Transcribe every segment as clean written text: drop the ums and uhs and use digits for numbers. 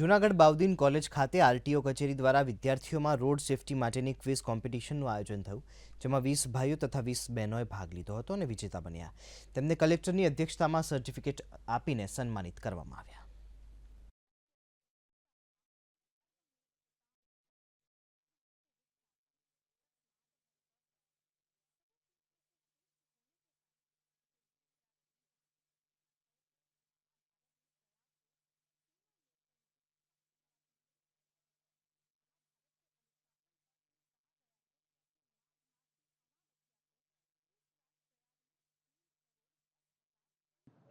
Junagadh Bahauddin college ખાતે RTO કચેરી દ્વારા વિદ્યાર્થીઓમાં રોડ સેફટી માટેની ક્વિઝ કોમ્પિટિશનનું આયોજન થયું, જેમાં 20 ભાઈઓ તથા 20 બહેનોએ ભાગ લીધો હતો અને વિજેતા બન્યા. તેમને કલેક્ટરની અધ્યક્ષતામાં સર્ટિફિકેટ આપીને સન્માનિત કરવામાં આવ્યા.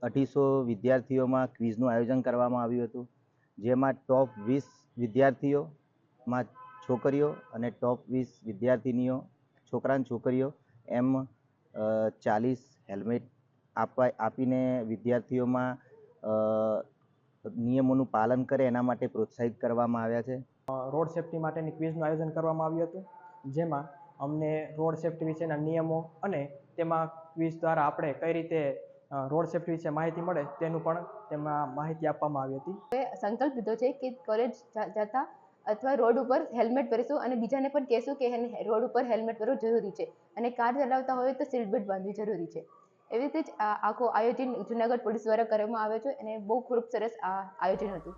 અઢીસો વિદ્યાર્થીઓમાં ક્વિઝનું આયોજન કરવામાં આવ્યું હતું, જેમાં ટોપ 20 વિદ્યાર્થીઓમાં છોકરીઓ અને ટોપ 20 વિદ્યાર્થિનીઓ છોકરા અને છોકરીઓ એમ 40 હેલ્મેટ આપીને વિદ્યાર્થીઓમાં નિયમોનું પાલન કરે એના માટે પ્રોત્સાહિત કરવામાં આવ્યા છે. રોડ સેફટી માટેની ક્વિઝનું આયોજન કરવામાં આવ્યું હતું, જેમાં અમને રોડ સેફટી વિશેના નિયમો અને તેમાં ક્વિઝ દ્વારા આપણે કઈ રીતે રોડ સેફટી વિશે માહિતી મળે તેનું પણ તેમાં માહિતી આપવામાં આવી હતી. સંકલ્પ લીધો છે કે કોલેજ જતા અથવા રોડ ઉપર હેલ્મેટ પહેરીશું અને બીજાને પણ કહેશું કે રોડ ઉપર હેલ્મેટ પહેરવું જરૂરી છે અને કાર ચલાવતા હોય તો સીટ બેલ્ટ બાંધવી જરૂરી છે. એવી રીતે જ આખું આયોજન જૂનાગઢ પોલીસ દ્વારા કરવામાં આવ્યો છે અને બહુ ખૂબ સરસ આ આયોજન હતું.